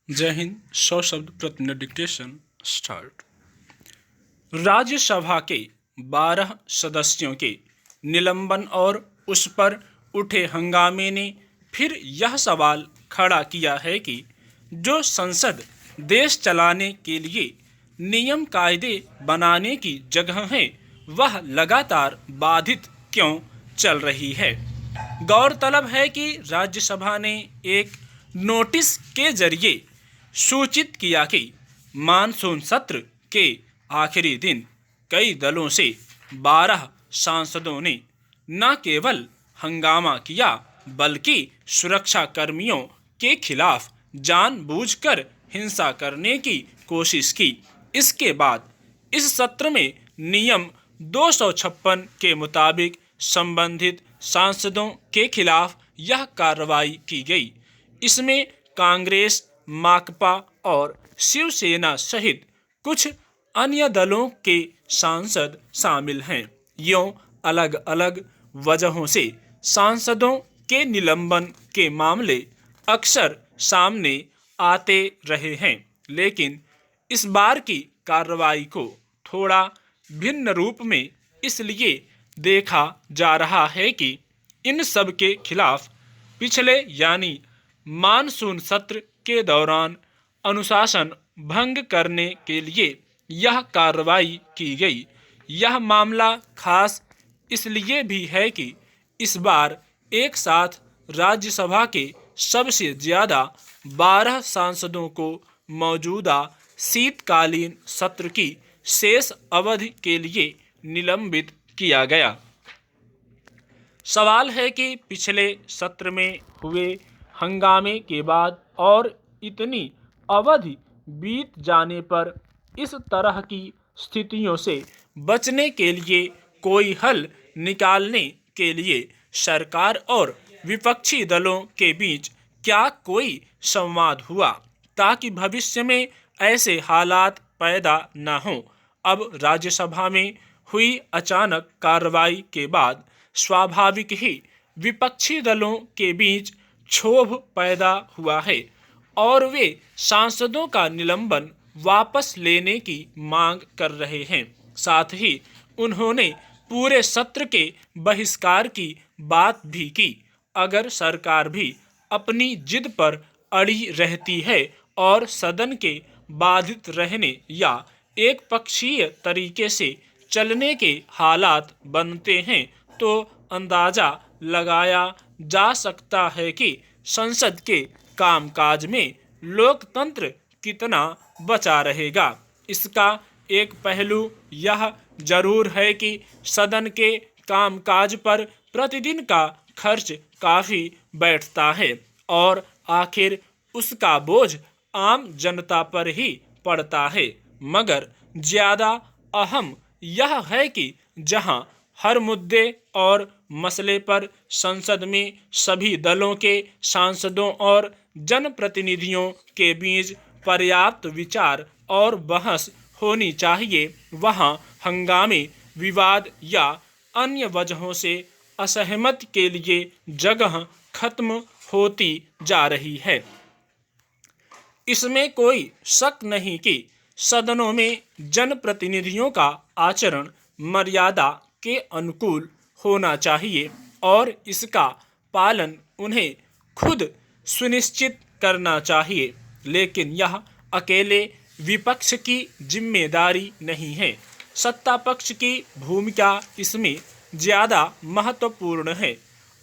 जय हिंद। 100 शब्द प्रति मिनट डिक्टेशन स्टार्ट। राज्यसभा के 12 सदस्यों के निलंबन और उस पर उठे हंगामे ने फिर यह सवाल खड़ा किया है कि जो संसद देश चलाने के लिए नियम कायदे बनाने की जगह है वह लगातार बाधित क्यों चल रही है। गौरतलब है कि राज्यसभा ने एक नोटिस के जरिए सूचित किया कि मानसून सत्र के आखिरी दिन कई दलों से 12 सांसदों ने न केवल हंगामा किया बल्कि सुरक्षा कर्मियों के खिलाफ जानबूझकर हिंसा करने की कोशिश की। इसके बाद इस सत्र में नियम 256 के मुताबिक संबंधित सांसदों के खिलाफ यह कार्रवाई की गई। इसमें कांग्रेस, माकपा और शिवसेना सहित कुछ अन्य दलों के सांसद शामिल हैं। यूं अलग अलग वजहों से सांसदों के निलंबन के मामले अक्सर सामने आते रहे हैं, लेकिन इस बार की कार्रवाई को थोड़ा भिन्न रूप में इसलिए देखा जा रहा है कि इन सब के खिलाफ पिछले यानी मानसून सत्र के दौरान अनुशासन भंग करने के लिए यह कार्रवाई की गई। यह मामला खास इसलिए भी है कि इस बार एक साथ राज्यसभा के सबसे ज़्यादा 12 सांसदों को मौजूदा शीतकालीन सत्र की शेष अवधि के लिए निलंबित किया गया। सवाल है कि पिछले सत्र में हुए हंगामे के बाद और इतनी अवधि बीत जाने पर इस तरह की स्थितियों से बचने के लिए कोई हल निकालने के लिए सरकार और विपक्षी दलों के बीच क्या कोई संवाद हुआ ताकि भविष्य में ऐसे हालात पैदा न हों। अब राज्यसभा में हुई अचानक कार्रवाई के बाद स्वाभाविक ही विपक्षी दलों के बीच क्षोभ पैदा हुआ है और वे सांसदों का निलंबन वापस लेने की मांग कर रहे हैं। साथ ही उन्होंने पूरे सत्र के बहिष्कार की बात भी की। अगर सरकार भी अपनी जिद पर अड़ी रहती है और सदन के बाधित रहने या एक पक्षीय तरीके से चलने के हालात बनते हैं तो अंदाजा लगाया जा सकता है कि संसद के कामकाज में लोकतंत्र कितना बचा रहेगा। इसका एक पहलू यह जरूर है कि सदन के कामकाज पर प्रतिदिन का खर्च काफ़ी बैठता है और आखिर उसका बोझ आम जनता पर ही पड़ता है। मगर ज़्यादा अहम यह है कि जहां हर मुद्दे और मसले पर संसद में सभी दलों के सांसदों और जनप्रतिनिधियों के बीच पर्याप्त विचार और बहस होनी चाहिए, वहां हंगामे, विवाद या अन्य वजहों से असहमति के लिए जगह खत्म होती जा रही है। इसमें कोई शक नहीं कि सदनों में जनप्रतिनिधियों का आचरण मर्यादा के अनुकूल होना चाहिए और इसका पालन उन्हें खुद सुनिश्चित करना चाहिए, लेकिन यह अकेले विपक्ष की जिम्मेदारी नहीं है। सत्ता पक्ष की भूमिका इसमें ज़्यादा महत्वपूर्ण है।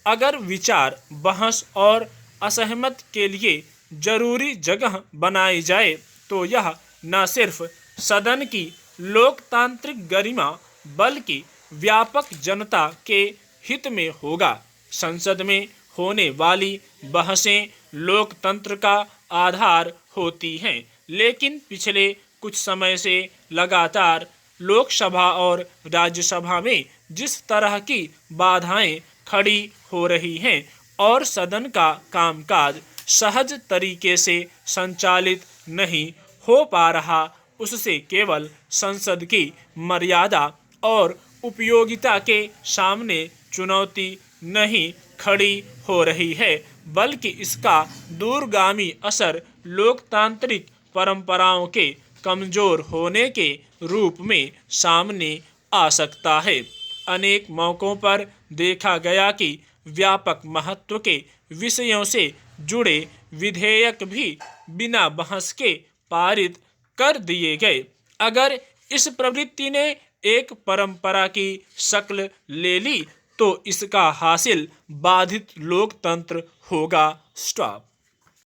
अगर विचार, बहस और असहमत के लिए जरूरी जगह बनाई जाए तो यह न सिर्फ सदन की लोकतांत्रिक गरिमा बल्कि व्यापक जनता के हित में होगा। संसद में होने वाली बहसें लोकतंत्र का आधार होती हैं, लेकिन पिछले कुछ समय से लगातार लोकसभा और राज्यसभा में जिस तरह की बाधाएं खड़ी हो रही हैं और सदन का कामकाज सहज तरीके से संचालित नहीं हो पा रहा, उससे केवल संसद की मर्यादा और उपयोगिता के सामने चुनौती नहीं खड़ी हो रही है बल्कि इसका दूरगामी असर लोकतांत्रिक परंपराओं के कमजोर होने के रूप में सामने आ सकता है। अनेक मौकों पर देखा गया कि व्यापक महत्व के विषयों से जुड़े विधेयक भी बिना बहस के पारित कर दिए गए। अगर इस प्रवृत्ति ने एक परंपरा की शक्ल ले ली तो इसका हासिल बाधित लोकतंत्र होगा। स्टॉप।